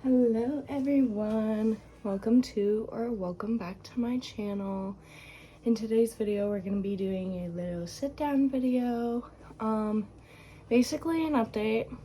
Hello everyone, welcome back to my channel. In today's video we're going to be doing a little sit down video, basically an update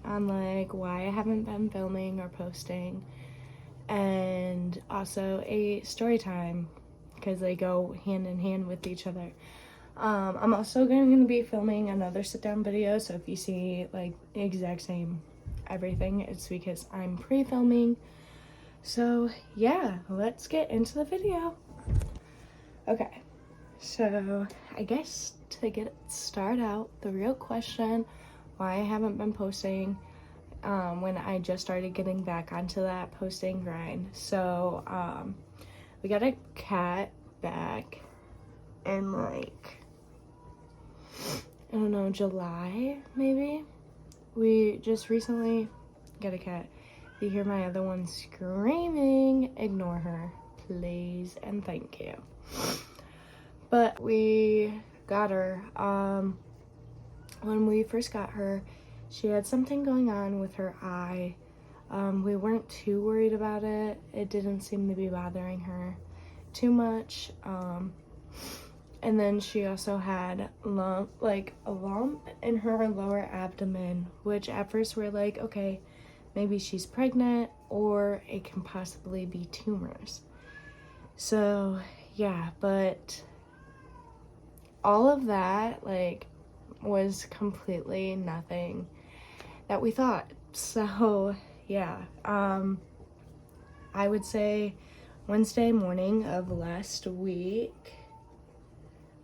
on like why I haven't been filming or posting, and also a story time because they go hand in hand with each other. I'm also going to be filming another sit down video, so if you see like the exact same everything, it's because I'm pre-filming. So yeah, let's get into the video. Okay, so I guess to get started out, the real question why I haven't been posting when I just started getting back onto that posting grind. So we got a cat back in like, I don't know, July maybe. We just recently got a cat. If you hear my other one screaming, ignore her, please and thank you. But we got her. When we first got her, she had something going on with her eye. We weren't too worried about it. It didn't seem to be bothering her too much. And then she also had a lump in her lower abdomen, which at first we're like, okay, maybe she's pregnant or it can possibly be tumors. So yeah, but all of that like was completely nothing that we thought. So yeah, I would say Wednesday morning of last week,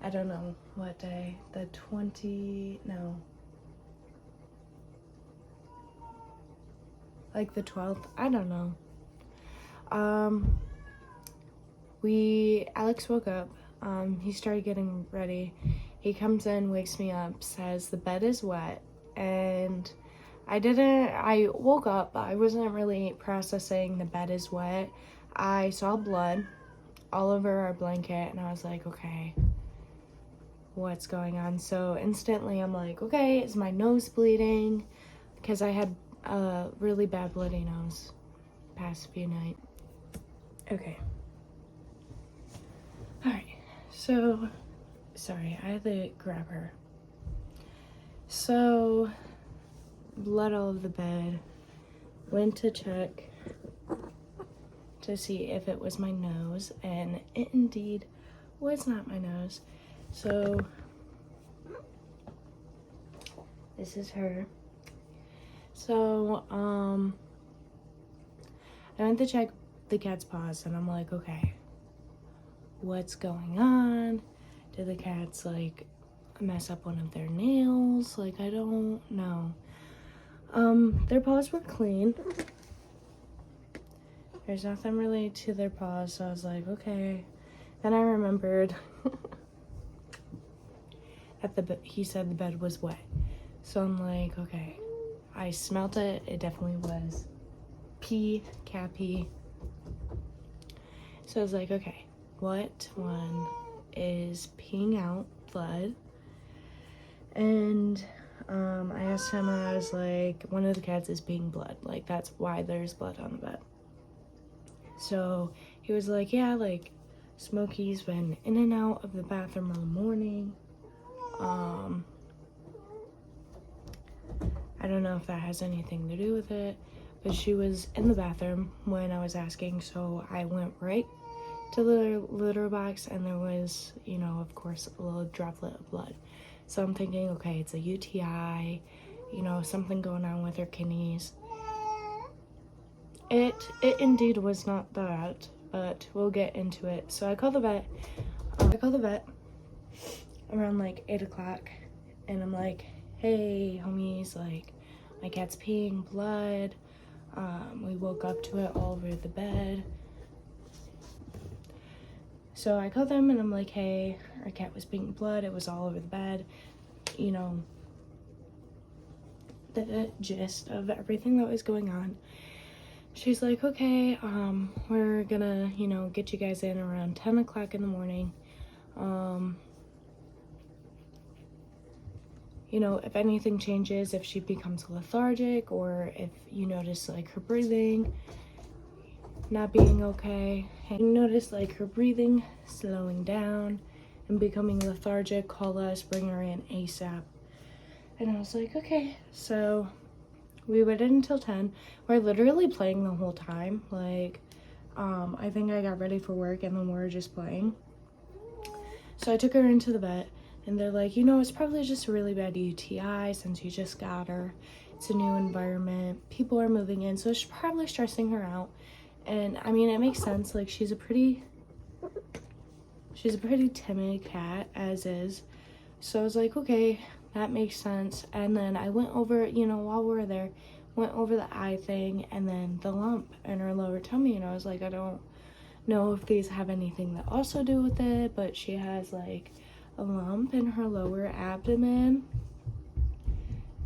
I don't know what day, like the 12th, I don't know. Alex woke up, he started getting ready. He comes in, wakes me up, says the bed is wet, and I woke up, but I wasn't really processing the bed is wet. I saw blood all over our blanket, and I was like, okay, what's going on? So instantly I'm like, okay, is my nose bleeding? Because I had a really bad bloody nose past few nights. Okay. Alright, so sorry, I had to grab her. So blood all over the bed. Went to check to see if it was my nose, and it indeed was not my nose. So this is her. So I went to check the cat's paws, and I'm like, okay, what's going on? Did the cats like mess up one of their nails? Like, I don't know. Their paws were clean. There's nothing really to their paws, so I was like, okay. Then I remembered he said the bed was wet. So I'm like, okay. I smelt it. It definitely was cat pee. So I was like, okay, what one is peeing out blood? And I asked him, and I was like, one of the cats is peeing blood. Like, that's why there's blood on the bed. So he was like, yeah, like Smokey's been in and out of the bathroom all morning. I don't know if that has anything to do with it, but she was in the bathroom when I was asking, so I went right to the litter box, and there was, you know, of course, a little droplet of blood. So I'm thinking, okay, it's a UTI, you know, something going on with her kidneys. It indeed was not that, but we'll get into it. So I called the vet. Around like 8 o'clock, and I'm like, hey homies, like my cat's peeing blood. We woke up to it all over the bed. So I called them, and I'm like, hey, our cat was peeing blood, it was all over the bed, you know, the gist of everything that was going on. She's like, okay, we're gonna, you know, get you guys in around 10 o'clock in the morning. you know, if anything changes, if she becomes lethargic, or if you notice like her breathing not being okay, and you notice like her breathing slowing down and becoming lethargic, call us, bring her in ASAP. And I was like, okay. So we waited until 10. We're literally playing the whole time. Like, I think I got ready for work and then we were just playing. So I took her into the vet and they're like, you know, it's probably just a really bad UTI since you just got her. It's a new environment. People are moving in, so it's probably stressing her out. And I mean, it makes sense. Like, she's a pretty timid cat as is. So I was like, okay, that makes sense. And then I went over, you know, while we were there, went over the eye thing and then the lump in her lower tummy. And I was like, I don't know if these have anything to also do with it, but she has like a lump in her lower abdomen.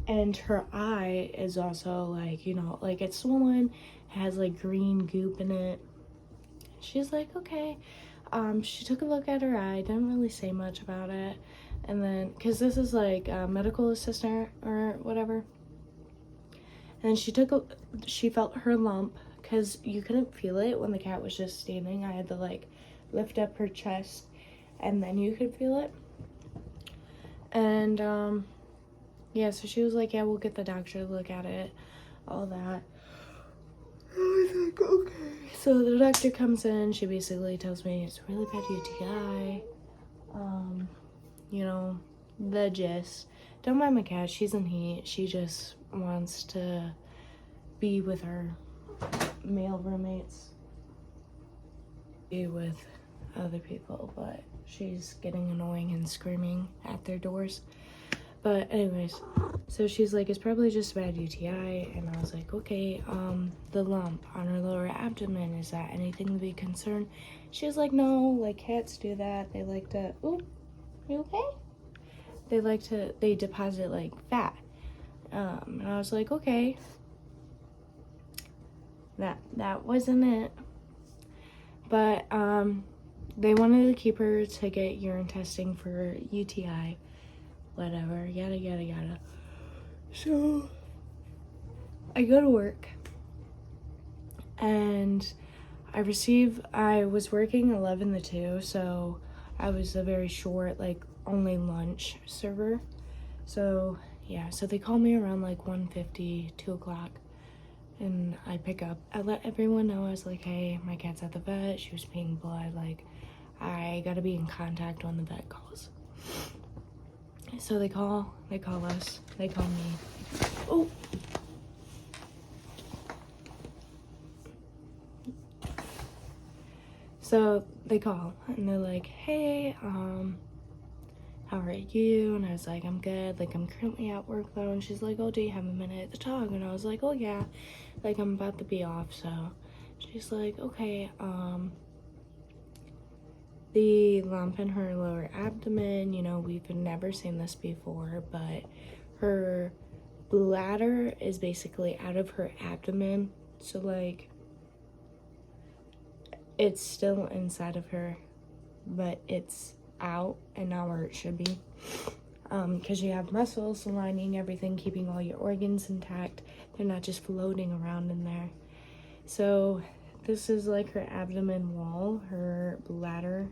And her eye is also like, you know, like it's swollen, has like green goop in it. She's like, okay. She took a look at her eye, didn't really say much about it. And then, because this is like a medical assistant or whatever. And she felt her lump, because you couldn't feel it when the cat was just standing. I had to like lift up her chest and then you could feel it. And yeah, so she was like, yeah, we'll get the doctor to look at it, all that. I was like, okay. So the doctor comes in, she basically tells me it's a really bad UTI. You know, the gist. Don't mind my cat, she's in heat. She just wants to be with her male roommates. Be with other people, but she's getting annoying and screaming at their doors. But anyways, so she's like, it's probably just a bad UTI. And I was like, okay, the lump on her lower abdomen, is that anything to be concerned? She was like, no, like cats do that. They like to, ooh, you okay? They deposit like fat. And I was like, okay. That wasn't it. But, they wanted to keep her to get urine testing for UTI. Whatever, yada yada yada. So I go to work and I was working 11 to 2, so I was a very short, like only lunch server. So yeah, so they call me around like 1:50, 2 o'clock, and I pick up. I let everyone know. I was like, hey, my cat's at the vet, she was peeing blood, like I gotta be in contact when the vet calls. So they call us, they call me. Oh. So they call and they're like, hey, how are you? And I was like, I'm good, like I'm currently at work though. And she's like, oh, do you have a minute to talk? And I was like, oh yeah, like I'm about to be off. So she's like, okay, the lump in her lower abdomen, you know, we've never seen this before, but her bladder is basically out of her abdomen. So like it's still inside of her, but it's out and not where it should be. Because you have muscles lining everything, keeping all your organs intact. They're not just floating around in there. So this is like her abdomen wall. Her bladder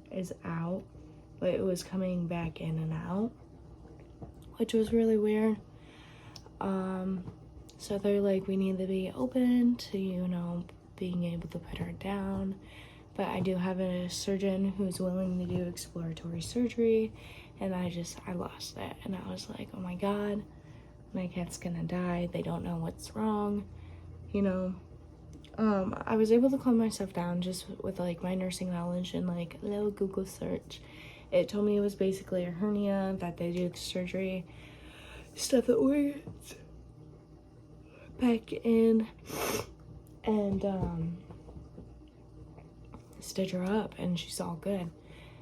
is out, but it was coming back in and out, which was really weird. So they're like, we need to be open to, you know, being able to put her down. But I do have a surgeon who's willing to do exploratory surgery, and I lost it. And I was like, oh my God, my cat's gonna die. They don't know what's wrong, you know. I was able to calm myself down just with like my nursing knowledge and like a little Google search. It told me it was basically a hernia, that they do surgery, stuff the organs back in, and stitch her up, and she's all good.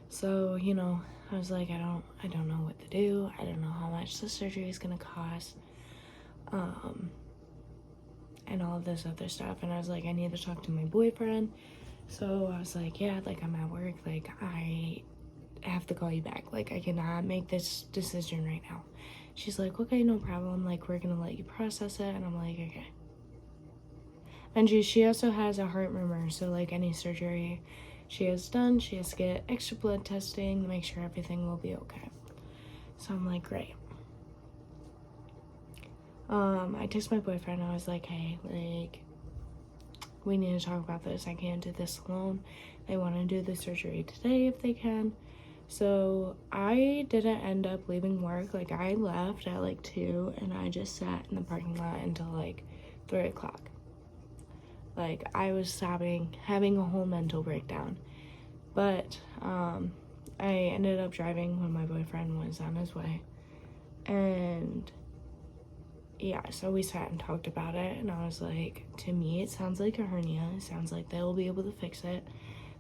So, you know, I was like, I don't know what to do. I don't know how much the surgery is gonna cost, and all of this other stuff. And I was like, I need to talk to my boyfriend. So I was like, yeah, like I'm at work, like I have to call you back. Like, I cannot make this decision right now. She's like, okay, no problem. Like, we're gonna let you process it. And I'm like, okay. And she also has a heart murmur, so like any surgery she has done, she has to get extra blood testing to make sure everything will be okay. So I'm like, great. I text my boyfriend. I was like, hey, like, we need to talk about this. I can't do this alone. They want to do the surgery today if they can. So I didn't end up leaving work. Like, I left at like 2 and I just sat in the parking lot until like 3 o'clock. Like, I was having a whole mental breakdown. But I ended up driving when my boyfriend was on his way. And yeah, so we sat and talked about it, and I was like, to me, it sounds like a hernia. It sounds like they'll be able to fix it,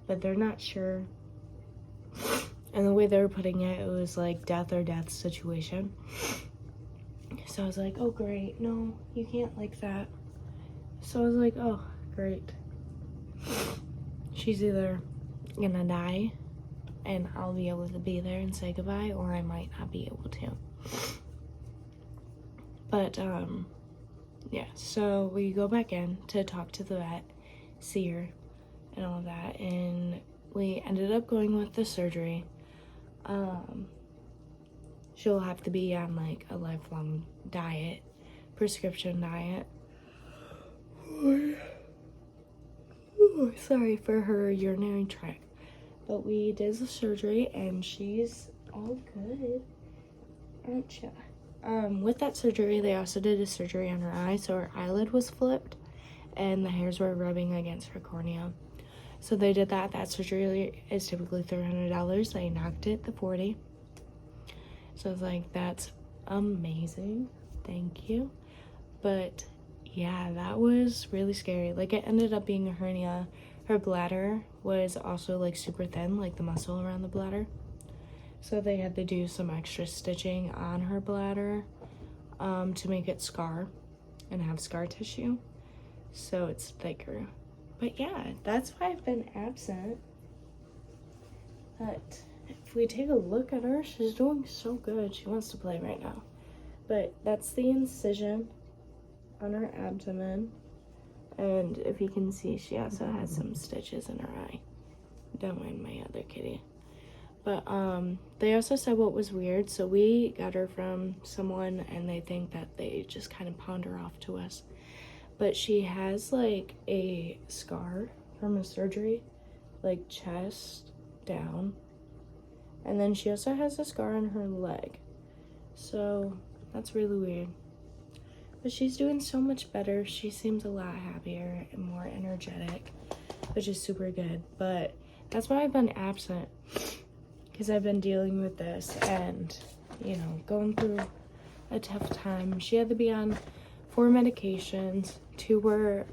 but they're not sure. And the way they were putting it, it was like death or death situation. So I was like, oh, great. No, you can't like that. So I was like, oh, great. She's either gonna die, and I'll be able to be there and say goodbye, or I might not be able to. But, yeah, so we go back in to talk to the vet, see her, and all that, and we ended up going with the surgery. She'll have to be on, like, a lifelong diet, prescription diet. Oh, sorry for her urinary tract. But we did the surgery, and she's all good, aren't you? With that surgery, they also did a surgery on her eye, so her eyelid was flipped, and the hairs were rubbing against her cornea. So they did that. That surgery is typically $300. They knocked it to $40. So I was like, that's amazing. Thank you. But yeah, that was really scary. Like, it ended up being a hernia. Her bladder was also like super thin, like the muscle around the bladder. So they had to do some extra stitching on her bladder to make it scar and have scar tissue. So it's thicker. But yeah, that's why I've been absent. But if we take a look at her, she's doing so good. She wants to play right now. But that's the incision on her abdomen. And if you can see, she also has some stitches in her eye. Don't mind my other kitty. But they also said what was weird. So we got her from someone, and they think that they just kind of pawned her off to us. But she has like a scar from a surgery, like chest down. And then she also has a scar on her leg. So that's really weird. But she's doing so much better. She seems a lot happier and more energetic, which is super good. But that's why I've been absent, because I've been dealing with this and, you know, going through a tough time. She had to be on 4 medications. 2 were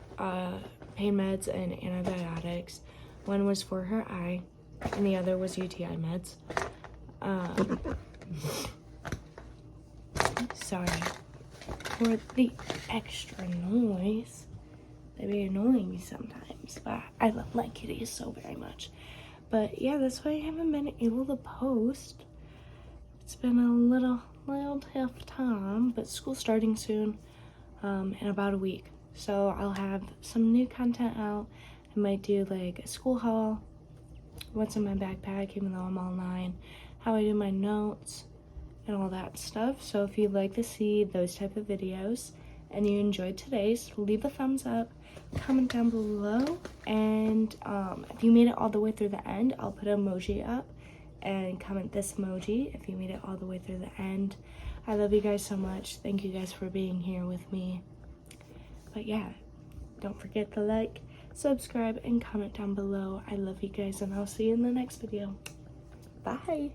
pain meds and antibiotics. 1 was for her eye, and the other was UTI meds. Sorry for the extra noise. They be annoying me sometimes, but I love my kitties so very much. But yeah, that's why I haven't been able to post. It's been a little tough time, but school's starting soon, in about a week. So I'll have some new content out. I might do like a school haul, what's in my backpack, even though I'm all 9, how I do my notes, and all that stuff. So if you'd like to see those type of videos and you enjoyed today's, leave a thumbs up, comment down below, and if you made it all the way through the end, I'll put an emoji up and comment this emoji if you made it all the way through the end. I love you guys so much. Thank you guys for being here with me. But yeah, don't forget to like, subscribe, and comment down below. I love you guys, and I'll see you in the next video. Bye.